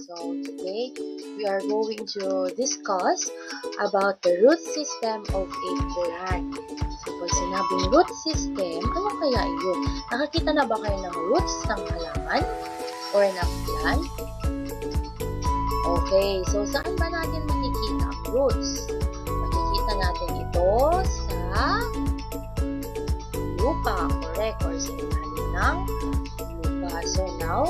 So today we are going to discuss about the root system of a plant. So pag sinabing root system, ano kaya yun? Nakakita na ba kayo ng roots ng halaman or ng plant? Okay, so saan ba natin makikita ang roots? Makikita natin ito sa lupa, correct, or sa ilalim ng lupa. So now,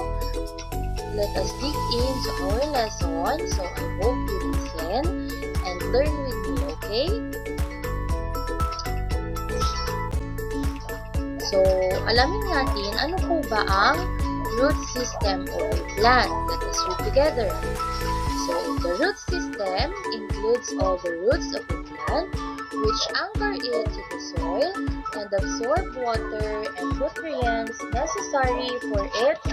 let us dig into our lesson. So I hope you listen and learn with me, okay? So, alamin natin ano po ba ang root system of a plant. Let us read together. So, the root system includes all the roots of a plant which anchor it to the soil and absorb water and nutrients necessary for its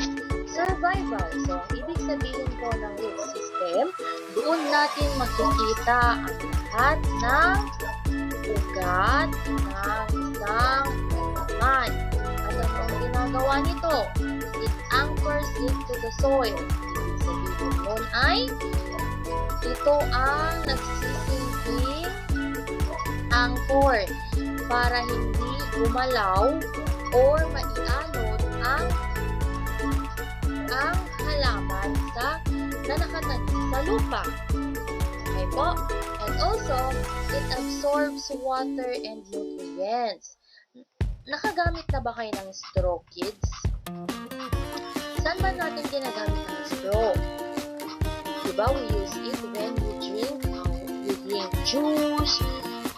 survival. So, ang ibig sabihin po ng root system, doon natin makikita ang lahat ng ugat ng isang halaman. At ang ginagawa nito, it anchors it to the soil. Ibig sabihin nun ay, ito ang nagsisilbing anchor para hindi gumalaw or maianod ang halaman na nakatanim sa lupa. Okay po? And also, it absorbs water and nutrients. Nakagamit na ba kayo ng straw, kids? Saan ba natin ginagamit ng straw? Diba we use it when we drink juice,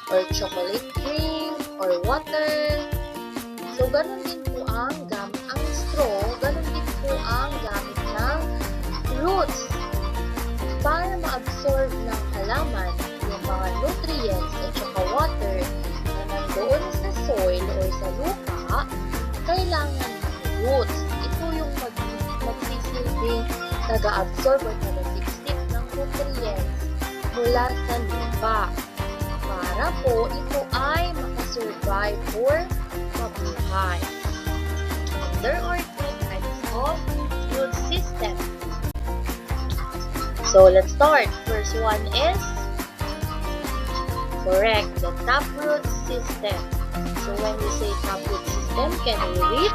or chocolate drink, or water. So, ganun din po ang straw, ganun din po ang gamit ng roots para ma-absorb ng halaman yung mga nutrients at saka water na nandoon sa soil or sa lupa, kailangan ng roots. Ito yung magsisilbing taga-absorb or taga-siksik ng nutrients mula sa lupa para po ito ay makasurvive or mabuhay. There are two types of root system. So, let's start. First one is, correct, the taproot system. So, when we say taproot system, can we read?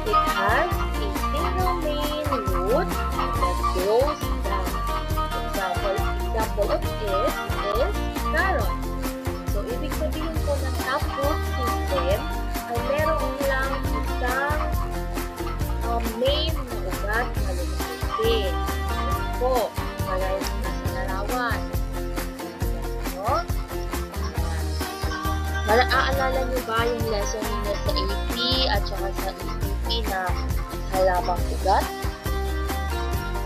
It has a single main root that grows down. Example of it is carrot. So, ibig sabihin po ng taproot system ay meron lang isang main na ugat na lumaki. Po, malayos na sa larawan. No? Maaalala nyo ba yung lesson ninyo sa AP at saka sa EPP na halamang ugat?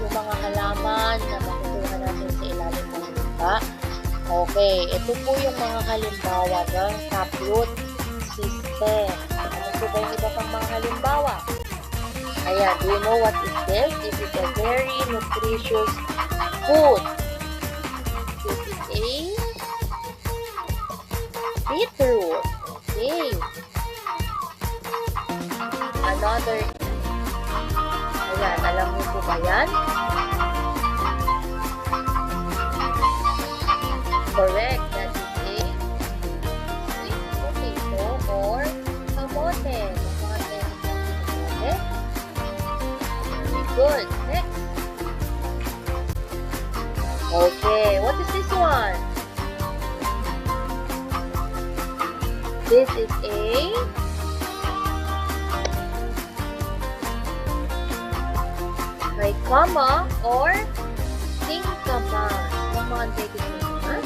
Yung mga halaman na makukuha natin sa ilalim ng lupa. Okay, ito po yung mga halimbawa ng taproot system. Ano po ba yung iba pang mga halimbawa? Ayan, do you know what is this? This is a very nutritious food. This is a beetroot. Okay. Another. Ayan, alam niyo po ba yan? Correct. That is a sweet potato or kamote. Good. Next. Okay, what is this one? This is a ricama or singkamas. Naman tayo singkamas.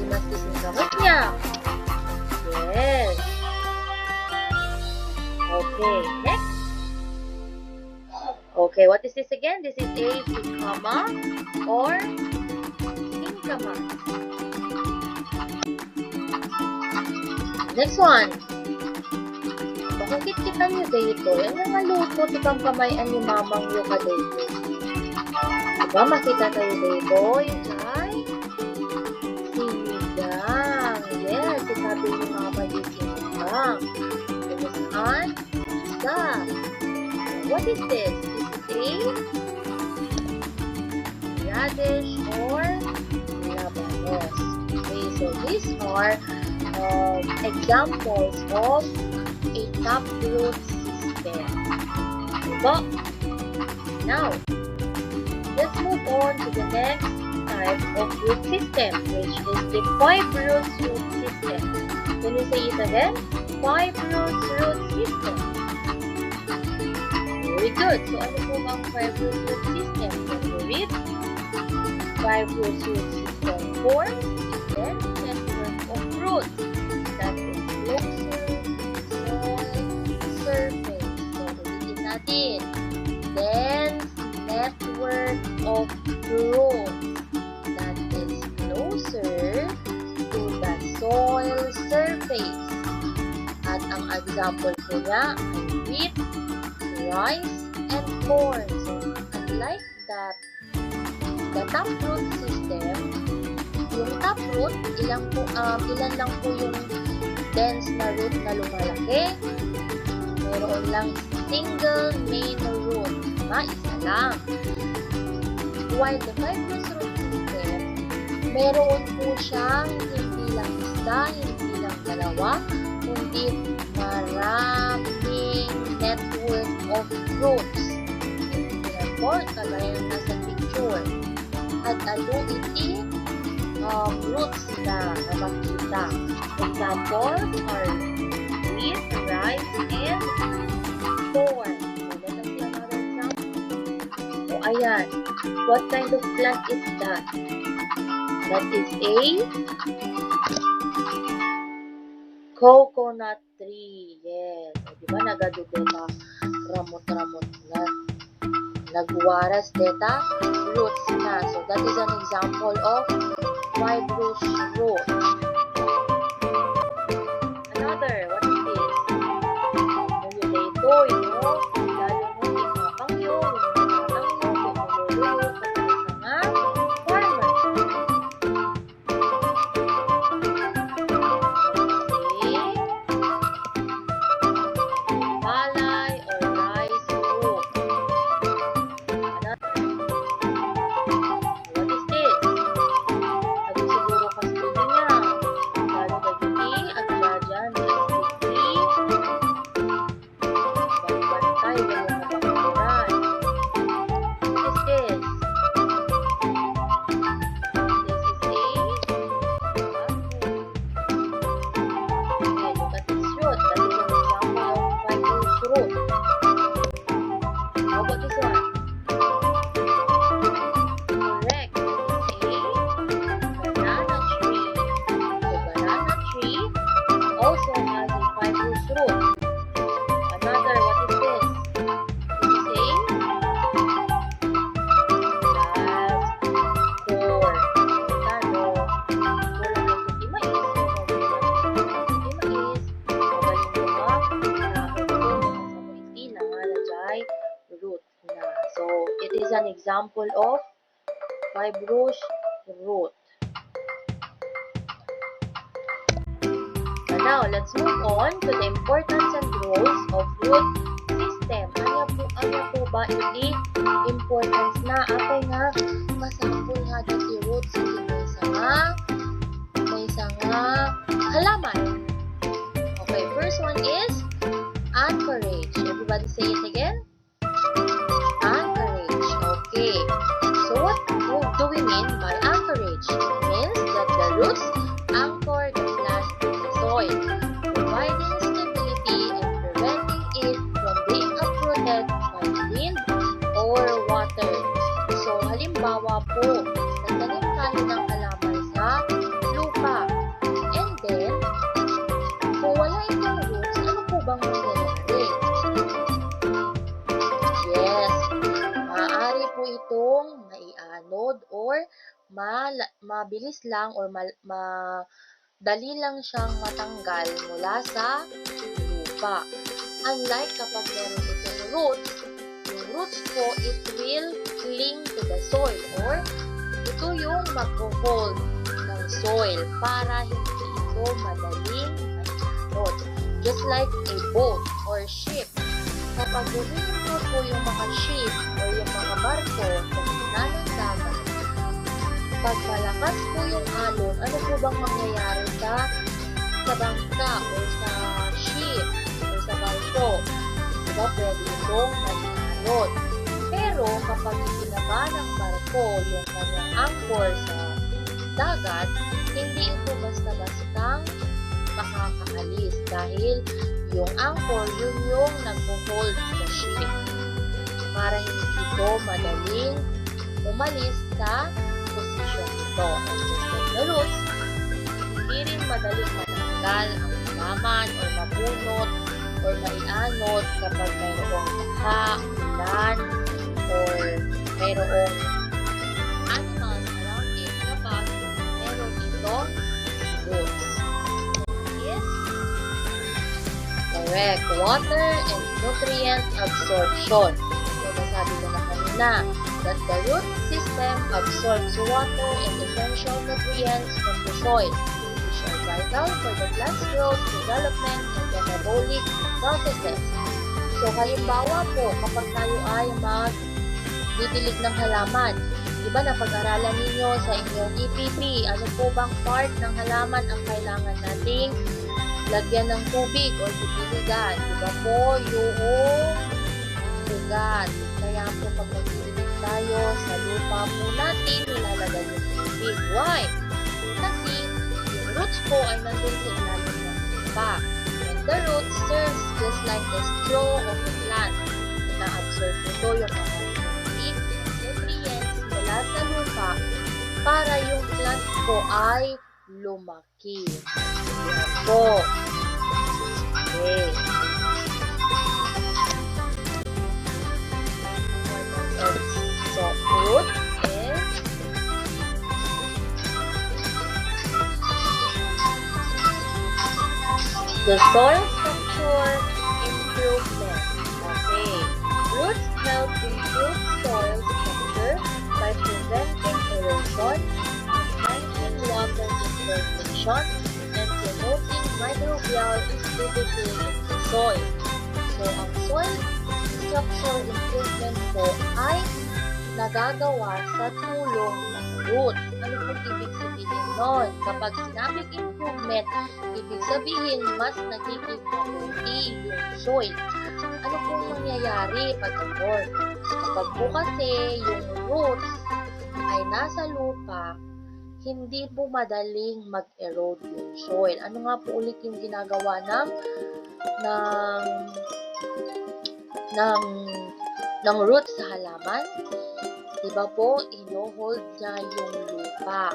Mas singkamas niya. Yes. Okay, next. Okay, what is this again? This is a ricama or singkamas. Next one. Bakit kita nyo dito? Yan ang naluto, tikang kamayan ni mamang yung kadito. Diba makita tayo dito? Yung ay sinigang. Yes, sabi yung mga sinigang. Saan? Isda. What is this? This is a radish, or labanos. Okay, so these are examples of a taproot system. Diba? Now, let's move on to the next type of root system, which is the 5-root root system. Can you say it again? 5-root root system. Very good. So, ano po ang 5-root root system? Can you read? 5-root root system forms then network of roots. That is closer soil surface. So, ulitin natin. Dense network of roots. That is closer to the soil surface. At ang example po niya ay wheat, rice, and corn. So, unlike that, the taproot system, yung taproot, ilan lang po yung dense na root na lumalaki. Meron lang single main root, isa lang. While the 5-root root system, meron po siyang hindi lang isa, hindi lang dalawa, kundi maraming network of roots. Therefore, kagaya ng nasa picture. At ano iti roots na makita. Example are wheat, rice, and corn. So, let us see another example. So, ayan. What kind of plant is that? That is a coconut tree. Yes. O, diba nagadudeta ramot-ramot na. Nagwaras deta roots na. So, that is an example of 5-root root. Another, what is this? Muyulato, lalo mo ikapangyo, yung mga farmer. Palay or rice root. Another, what is this? Sabi siguro kasi niya. Lalo gagiti, aglajan, gagiti, bantay, gano'n na bakteran. What is this? This is a okay, look at this root. That is an example of 5-root root. How about this one? Correct. That is a banana tree. The banana tree also has a 5-root root. Another, what is this? This is a corn. Ano? Wala na ito mais. Root na. So, it is an example of 5-root root. And now, let's move on to the importance and roles of root system. Ano po ba iti importance na? Atay nga, masampul nga dati roots may sanga halaman. Okay, first one is anchorage. Everybody say it again. Anchorage. Okay. So what do we mean by anchorage? It means that the roots anchor the plant to the soil, providing stability and preventing it from being uprooted by wind or water. So halimbawa po, nagtanim tayo ng halaman sa lupa. And then, kung wala itong roots, ano po bang mangyayari? Yes, maaari po itong maianod or mabilis lang or madali lang siyang matanggal mula sa lupa. Unlike kapag meron itong roots, yung roots po, it will cling to the soil or ito yung mag-hold ng soil para hindi ito madaling maianod. Just like a boat or ship. Kapag huminto po yung mga ship o yung mga barko sa gitna ng dagat, Pag malakas po yung alon, ano po bang mangyayari sa bangka o sa ship o sa barko? Diba pwede itong mag-alon. Pero kapag ibinaba ng barko yung kanyang anchor sa dagat, hindi ito basta-bastang makakaalis dahil yung anchor yun yung nag-hold sa ship para hindi ito madaling umalis sa posisyon nito. And just like the roots, hindi rin madaling matanggal ang halaman o mabunot or maianod kapag mayroong baha, ulan, or mayroong animals around it kapag meron itong roots. Yes? Correct. Water and nutrient absorption. So, nasabi ko na kanina that the root system absorbs water and essential nutrients from the soil, which are vital for the plant's growth, development, and metabolic processes. So, halimbawa po, kapag tayo ay magdidilig ng halaman, di ba napag-aralan ninyo sa inyong EPP, ano po bang part ng halaman ang kailangan nating lagyan ng tubig o didiligan? Di ba po, yung ugat. Kaya po pag magdidilig tayo sa lupa po natin, nilalagay yung tubig. Why? Kasi yung roots po ay nandun sa ilalim ng lupa. And the roots serves just like the straw of the plant. Na-absorb ito yung mga nutrients mula sa lupa para yung plant po ay lumaki. Yan po. Okay. So, root is the soil structure improvement. Okay. Roots help improve soil structure by preventing erosion, enhancing water infiltration, and promoting microbial activity in the soil. So, ang soil structure improvement po ay nagagawa sa tulong ng root. Ano pong ibig sabihin nun? Kapag sinabing improvement, ibig sabihin mas nagiging mabuti yung soil. Ano pong mangyayari pag ganun? Kapag po kasi yung roots ay nasa lupa, hindi po madaling mag-erode yung soil. Ano nga po ulit yung ginagawa ng roots sa halaman? Diba po, ino-hold niya yung lupa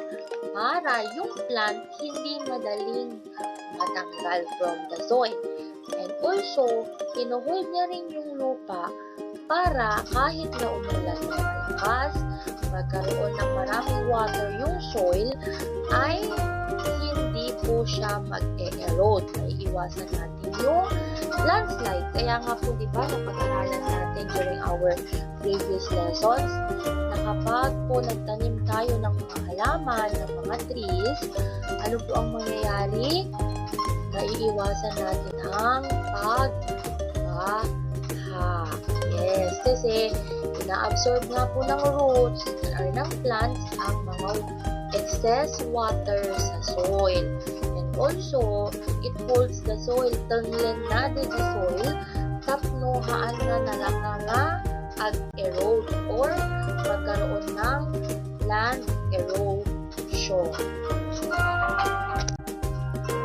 para yung plant hindi madaling matanggal from the soil. And also, ino-hold niya rin yung lupa para kahit na umulan ng malakas, magkaroon ng maraming water yung soil, ay hindi po siya mag-erode. Naiiwasan natin yung landslide. Kaya nga po, di ba, napag-aralan natin during our previous lessons, na kapag po nagtanim tayo ng mga halaman, ng mga trees, ano po ang mangyayari? Naiiwasan natin ang pagbaha. Yes, kasi ina-absorb nga po ng roots or ng plants ang mga excess water sa soil. And also, it holds the soil tanglenade the soil tapno haan nga ag-erode or magkaroon ng land erosion.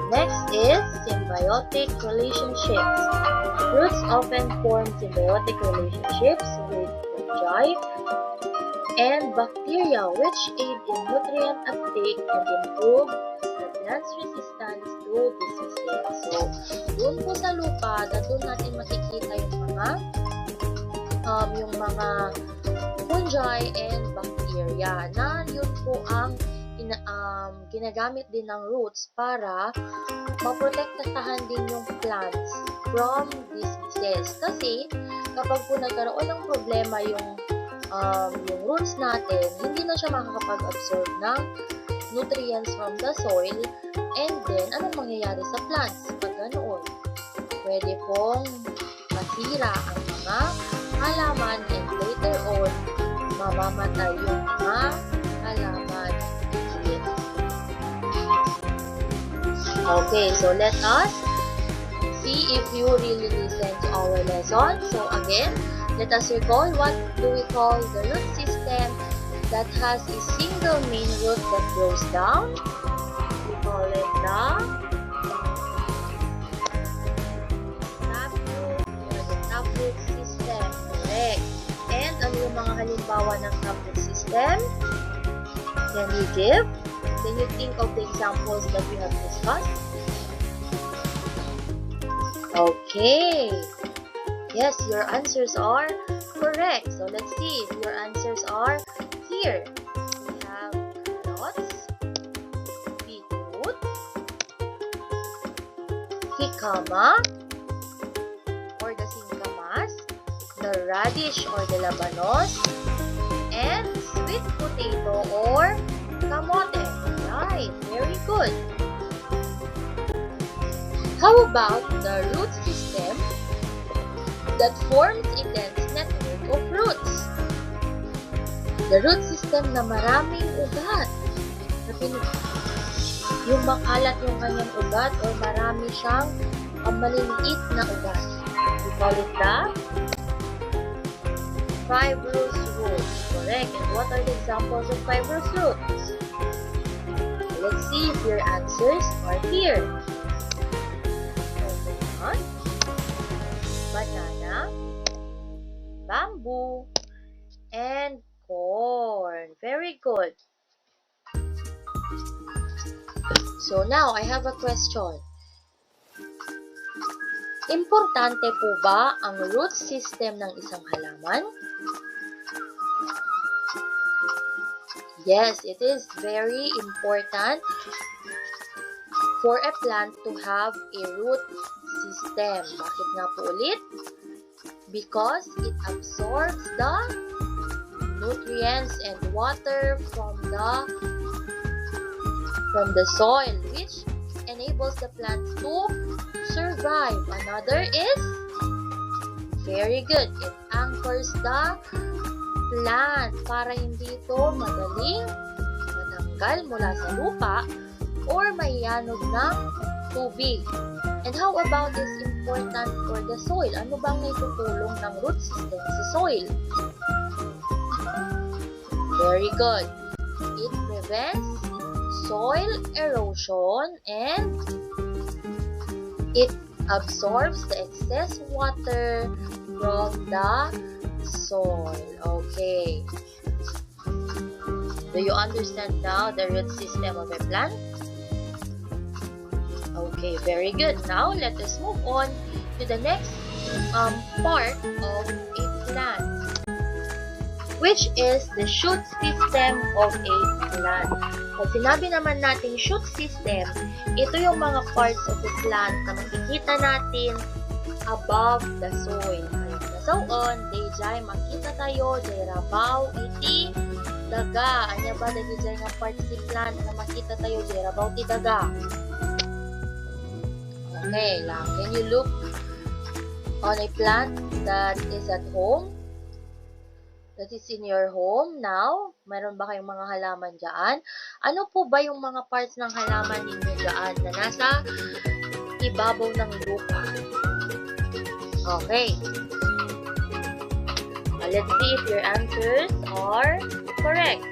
Next is symbiotic relationships. Roots often form symbiotic relationships with fungi and bacteria which aid in nutrient uptake and improve the plant's resistance to diseases. So, doon po sa lupa, doon natin makikita yung mga fungi and bacteria na yun po ang ginagamit din ng roots para maprotektahan din yung plants from diseases. Kasi kapag po nagkaroon ng problema yung roots natin, hindi na siya makakapag-absorb ng nutrients from the soil, and then anong mangyayari sa plants pag ganoon? Pwede pong masira ang mga halaman and later on mamamatay yung mga halaman. Okay, so let us see if you really listen to our lesson. So again, let us recall what do we call the root system that has a single main root that grows down. We call it the taproot or the taproot system. Correct. And ano yung mga halimbawa ng taproot system? Can you give? Can you think of the examples that we have discussed? Okay. Yes, your answers are correct. So let's see if your answers are here. We have carrots, beetroot, jicama or the singkamas, the radish or the labanos, and sweet potato or kamote. Right, very good. How about the root system that forms a dense network of roots? The root system na maraming ugat. Yung makalat yung kanyang ugat or marami siyang maliliit na ugat. We call it the fibrous roots. Correct. And what are the examples of fibrous roots? Let's see if your answers are here. Coconut, banana, bamboo, and corn. Very good. So now, I have a question. Importante po ba ang root system ng isang halaman? Yes, it is very important for a plant to have a root system. Bakit nga po ulit? Because it absorbs the nutrients and water from the soil, which enables the plants to survive. Another is very good. It anchors the plant para hindi ito madaling matanggal mula sa lupa or mayanod ng tubig. And how about this important for the soil? Ano bang naitutulong ng root system sa soil? Very good. It prevents soil erosion and it absorbs the excess water from the soil. Okay. Do you understand now the root system of a plant? Okay, very good. Now, let us move on to the next part of a plant, which is the shoot system of a plant. Pag sinabi naman natin shoot system, ito yung mga parts of the plant na makikita natin above the soil. So on, dayjay makita tayo, jay rabaw, iti, daga. Anya ba dayjay nga parts si plant na makita tayo, jay rabaw, iti, daga. Okay lang. Can you look on a plant that is at home? That is in your home now? Meron ba kayong mga halaman dyan? Ano po ba yung mga parts ng halaman ninyo dyan na nasa ibabaw ng lupa? Okay. Let's see if your answers are correct.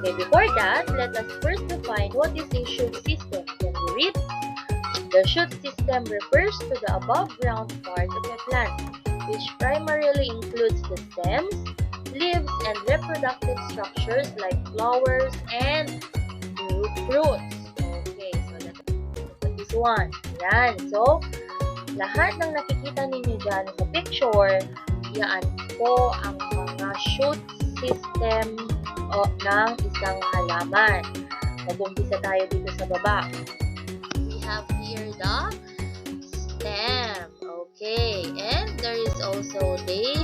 Okay, before that, let us first define what is a shoot system. Can you read? The shoot system refers to the above ground part of a plant, which primarily includes the stems, leaves, and reproductive structures like flowers and fruits. Okay, so let's look at this one. Yan. So, lahat ng nakikita ninyo dyan sa picture, yan po ang mga shoot system ng isang halaman. Mag-umpisa tayo dito sa baba. We have here the stem. Okay. And there is also the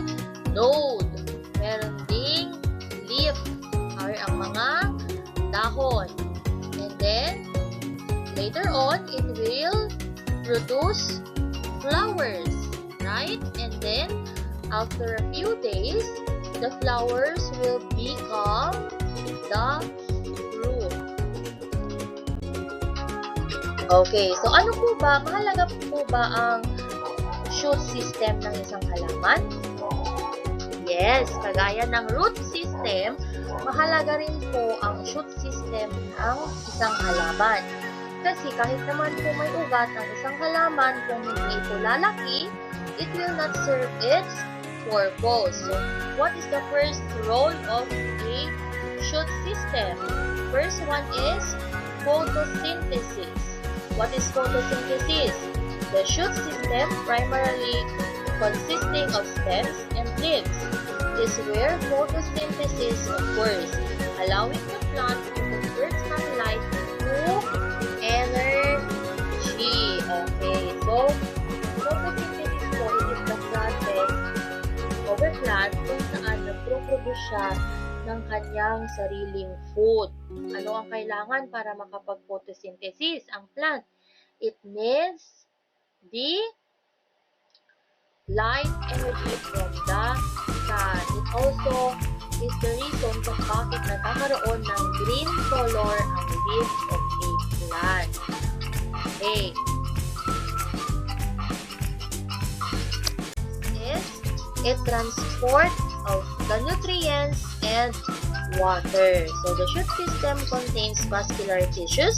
node. Meron ding leaf or ang mga dahon. And then, later on, it will produce flowers, right? And then, after a few days, the flowers will become the fruit. Okay, so ano po ba, mahalaga po ba ang shoot system ng isang halaman? Yes, kagaya ng root system, mahalaga rin po ang shoot system ng isang halaman. Kasi kahit naman po may ugat ang isang halaman, kung hindi ito lalaki, it will not serve its purpose. So, what is the first role of a shoot system? First one is photosynthesis. What is photosynthesis? The shoot system, primarily consisting of stems and leaves, is where photosynthesis occurs, allowing the plant to convert sunlight into energy. Okay, so photosynthesis po, it is the process of a plant kung saan nagproproduce siya ng kanyang sariling food. Ano ang kailangan para makapag-photosynthesis ang plant? It needs the light energy from the sun. It also is the reason kung bakit nagkakaroon ng green color ang leaves of a plant. Okay. Is it transport of the nutrients and water. So the shoot system contains vascular tissues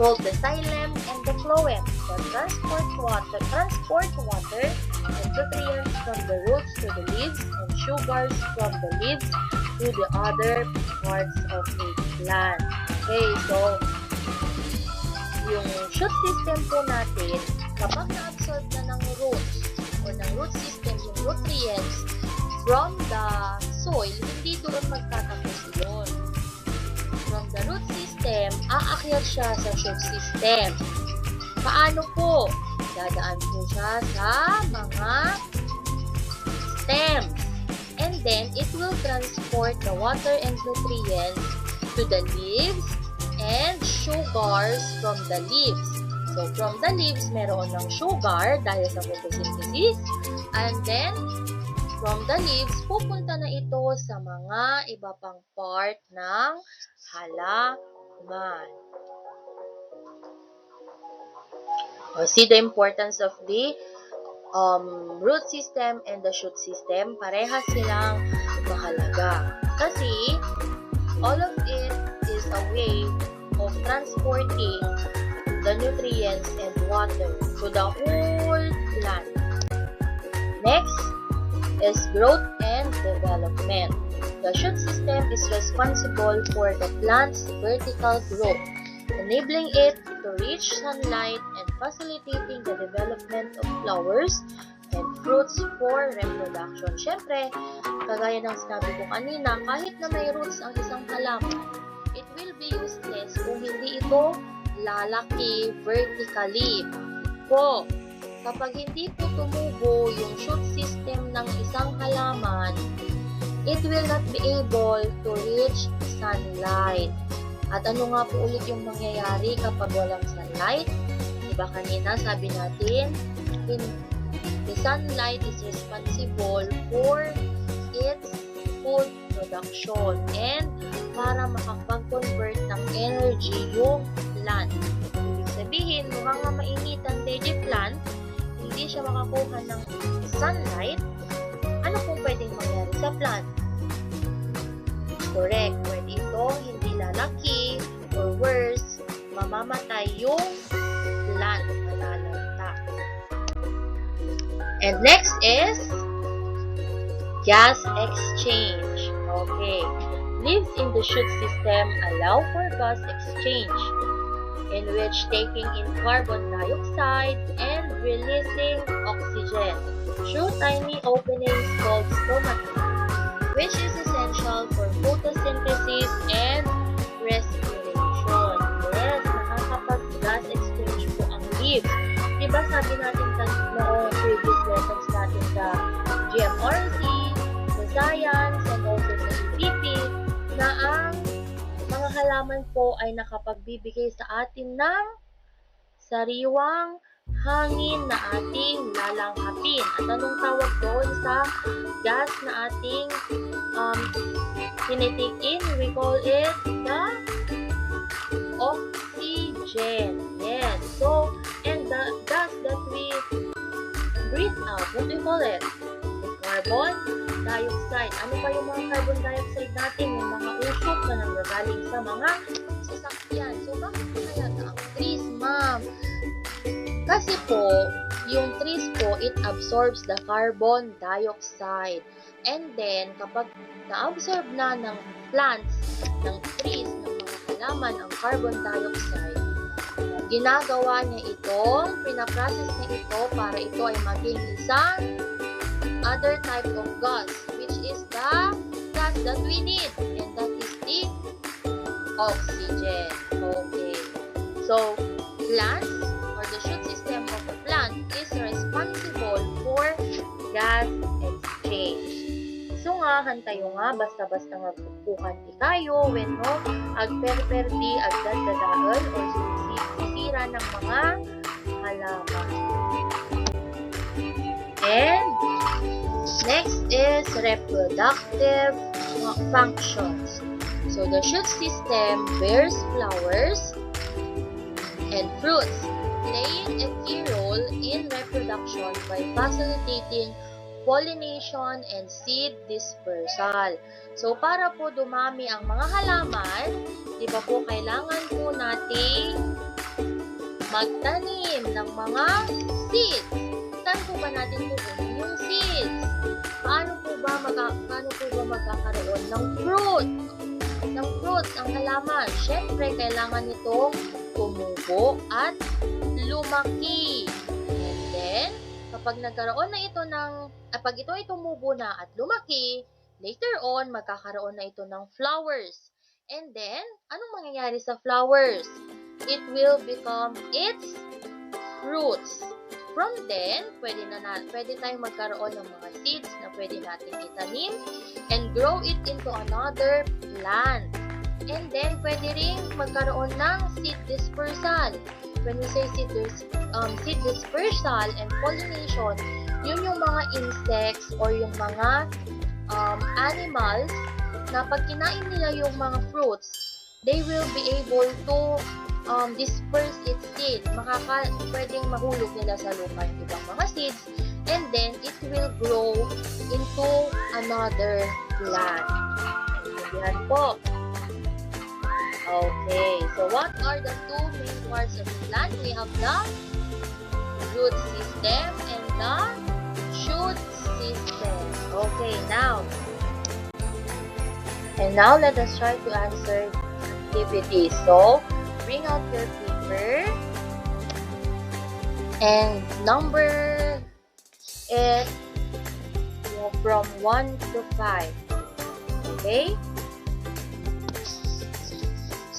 called the xylem and the phloem that transport water and nutrients from the roots to the leaves and sugars from the leaves to the other parts of a plant. Okay, so yung shoot system po natin, kapag na-absorb na ng roots or ng root system yung nutrients from the soil, hindi doon magtatapos yun. From the root system, aakyat siya sa shoot system. Paano po? Dadaan po siya sa mga stems. And then, it will transport the water and nutrients to the leaves and sugars from the leaves. So, from the leaves, meron ng sugar dahil sa photosynthesis. And then, from the leaves, pupunta na ito sa mga iba pang part ng halaman. See the importance of the root system and the shoot system. Parehas silang mahalaga. Kasi, all of it is a way of transporting the nutrients and water to the whole plant. Next is growth and development. The shoot system is responsible for the plant's vertical growth, enabling it to reach sunlight and facilitating the development of flowers and fruits for reproduction. Siyempre, kagaya ng sinabi ko kanina, kahit na may roots ang isang halaman, it will be useless kung hindi ito lalaki vertically. Po, kapag hindi po tumubo yung shoot system ng isang halaman, it will not be able to reach sunlight. At ano nga po ulit yung mangyayari kapag walang sunlight? Diba kanina sabi natin, the sunlight is responsible for its food production and para makapag-convert ng energy yung plant. Ibig sabihin, mukhang nga mainit ang veggie plant, hindi siya makakuha ng sunlight, ano pong pwedeng mangyari sa plant? Correct, pwede ito hindi lalaki or worse, mamamatay yung plant, malalanta. And next is gas exchange. Okay, leaves in the shoot system allow for gas exchange, in which taking in carbon dioxide and releasing oxygen through tiny openings called stomata, which is essential for photosynthesis and respiration. Yes, nakakapag-gas exchange po ang leaves. Diba sabi natin noong previous lessons natin sa GMRC, sa science, and also sa EPP, na ang mga halaman po ay nakapagbibigay sa atin ng sariwang hangin na ating lalanghapin. At anong tawag doon sa gas na ating tinitik in? We call it the oxygen. Yes. So, breathe out. What do you call it? The carbon dioxide. Ano pa yung mga carbon dioxide natin? Yung mga usok na nanggagaling sa mga sasakyan. So, bakit kaya ang trees, ma'am? Kasi po, yung trees po, it absorbs the carbon dioxide. And then, kapag na-absorb na ng plants, ng trees, ng mga halaman ang carbon dioxide, ginagawa niya itong, pinaprocess niya ito para ito ay maging isang other type of gas, which is the gas that we need, and that is the oxygen. Okay. So, plants or the shoot system of a plant is responsible for gas exchange. So nga, hantayo nga, basta-basta nga pupukan di kayo, when no, agperperdi, agdadadaan, or sisira ng mga halaman. And, next is reproductive functions. So, the shoot system bears flowers and fruits, playing a key role in reproduction by facilitating pollination and seed dispersal. So, para po dumami ang mga halaman, di ba po kailangan po nating magtanim ng mga seeds. Saan po ba natin kukunin yung seeds? Paano po ba magkakaroon ng fruit? Ng fruits ang halaman? Siyempre, kailangan nitong tumubo at lumaki. And then, kapag nagkaroon na ito pag ito ay tumubo na at lumaki, later on, magkakaroon na ito ng flowers. And then, anong mangyayari sa flowers? It will become its fruits. From then, pwede tayong magkaroon ng mga seeds na pwede natin itanim and grow it into another plant. And then, pwede rin magkaroon ng seed dispersal. When we say seed dispersal and pollination, yun yung mga insects or yung mga animals na pag kinain nila yung mga fruits, they will be able to disperse its seed. Pwedeng mahulog nila sa lupa yung ibang mga seeds, and then it will grow into another plant. Ayan po. Okay, so what are the two main parts of the plant? We have the root system and the shoot system. Okay, now let us try to answer activities. So, bring out your paper and number it from 1 to 5. Okay?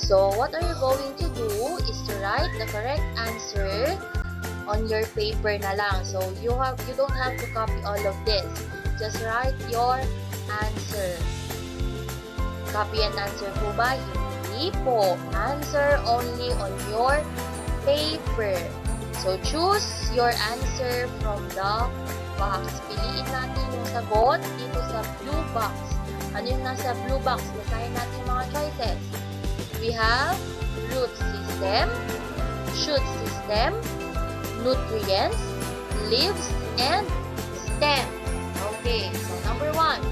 So, what are you going to do is to write the correct answer on your paper na lang. So, you don't have to copy all of this. Just write your answer. Copy and answer po ba? Hindi po. Answer only on your paper. So, choose your answer from the box. Piliin natin yung sagot dito sa blue box. Ano yung nasa blue box? Basahin natin yung mga choices. We have root system, shoot system, nutrients, leaves, and stem. Okay, so number 1.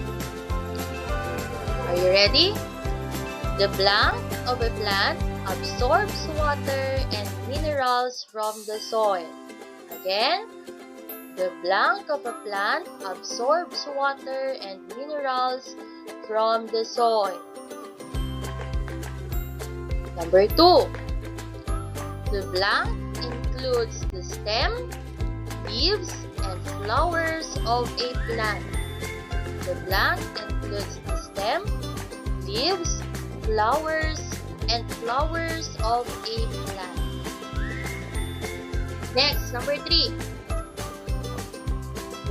Are you ready? The blank of a plant absorbs water and minerals from the soil. Again, the blank of a plant absorbs water and minerals from the soil. Number 2. The blank includes the stem, leaves, and flowers of a plant. The blank includes the stem, leaves, flowers, and flowers of a plant. Next, number 3.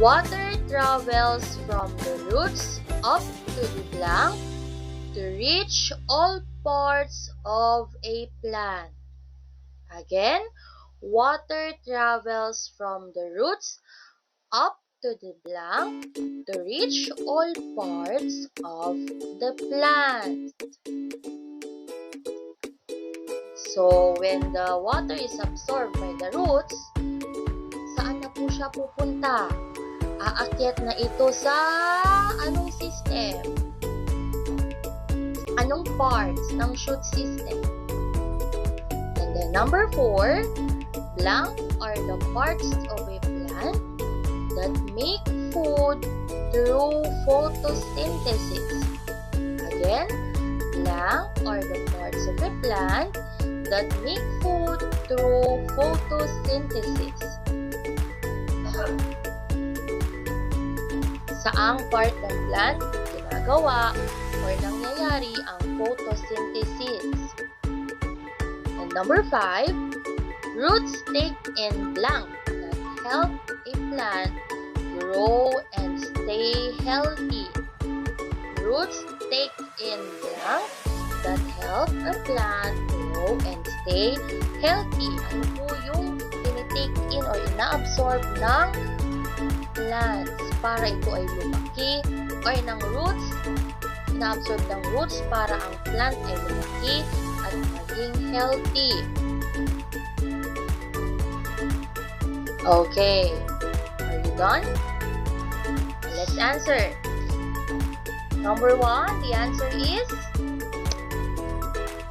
Water travels from the roots up to the blank to reach all parts of a plant. Again, water travels from the roots up to the blank to reach all parts of the plant. So, when the water is absorbed by the roots, saan na po siya pupunta? Aakyat na ito sa anong system? Anong parts ng shoot system? And then number 4, blank are the parts of a plant that make food through photosynthesis. Again, blank are the parts of a plant that make food through photosynthesis. Saang part ng plant ginagawa or nangyayari ang photosynthesis? And number 5, roots take in blank that help a plant grow and stay healthy. Roots take in blank that help a plant grow and stay healthy. Ano po yung tinitake in or ina-absorb ng plants para ito ay lumaki or ng roots, ina-absorb ng roots para ang plant ay lumaki at maging healthy. Okay, are you done? Let's answer. Number 1, the answer is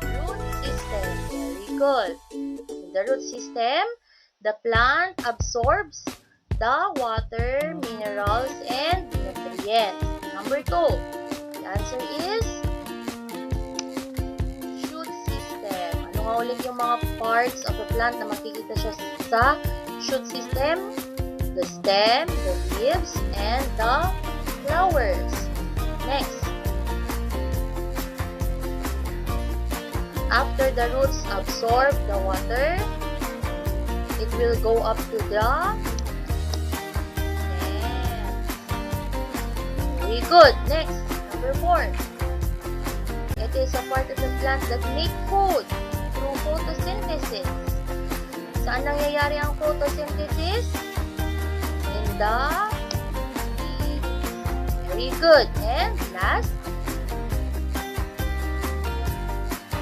root system. Very good. In the root system, the plant absorbs the water, minerals, and nutrients. Number 2, the answer is shoot system. Ano nga ulit yung mga parts of the plant na makikita siya sa shoot system? The stem, the leaves, and the flowers. Next, after the roots absorb the water, it will go up to the stem. Very good. Next, number 4. It is a part of the plant that make food through photosynthesis. Saan nangyayari ang photosynthesis? In the leaves. Very good. And last,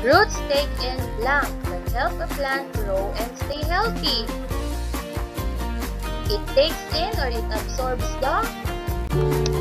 roots take in blank that help a plant grow and stay healthy. It takes in or it absorbs the nutrients.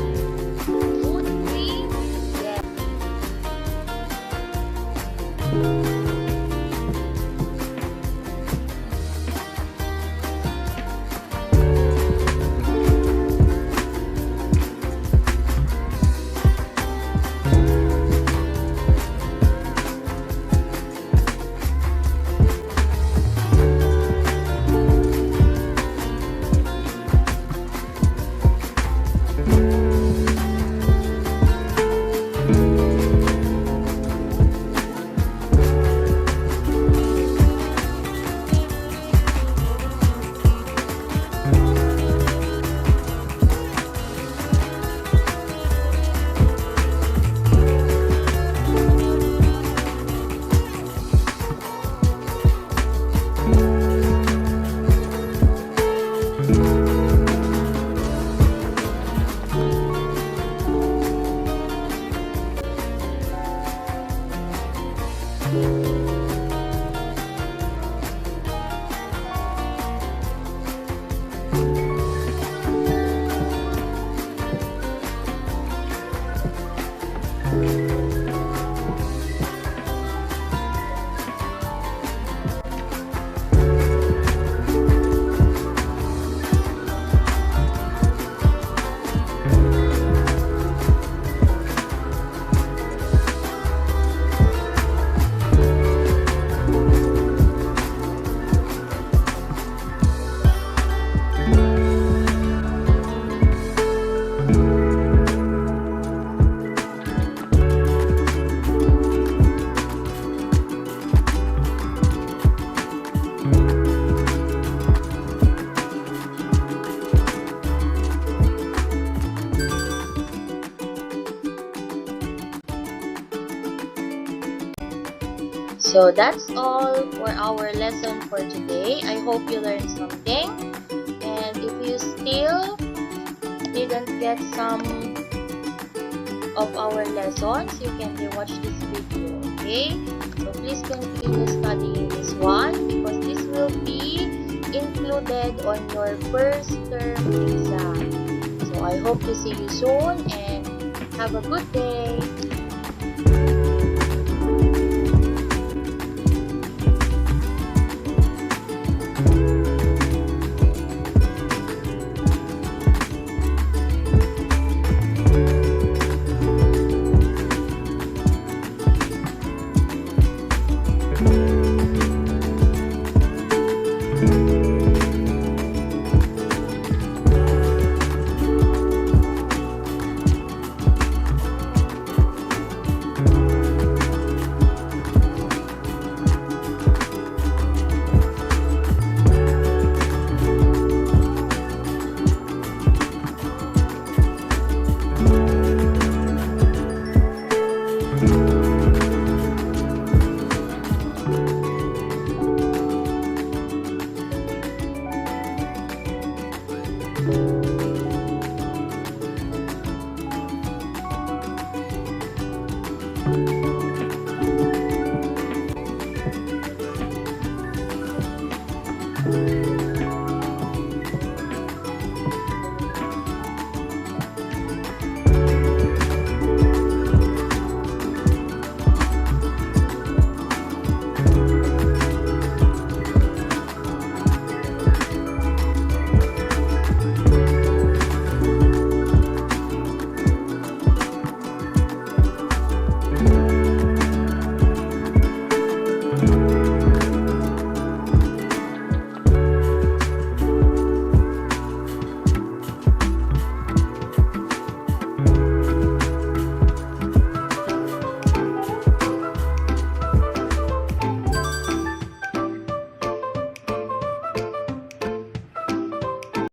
So that's all for our lesson for today. I hope you learned something. And if you still didn't get some of our lessons, you can rewatch this video, okay? So please continue studying this one because this will be included included on your first term exam. So I hope to see you soon and have a good day.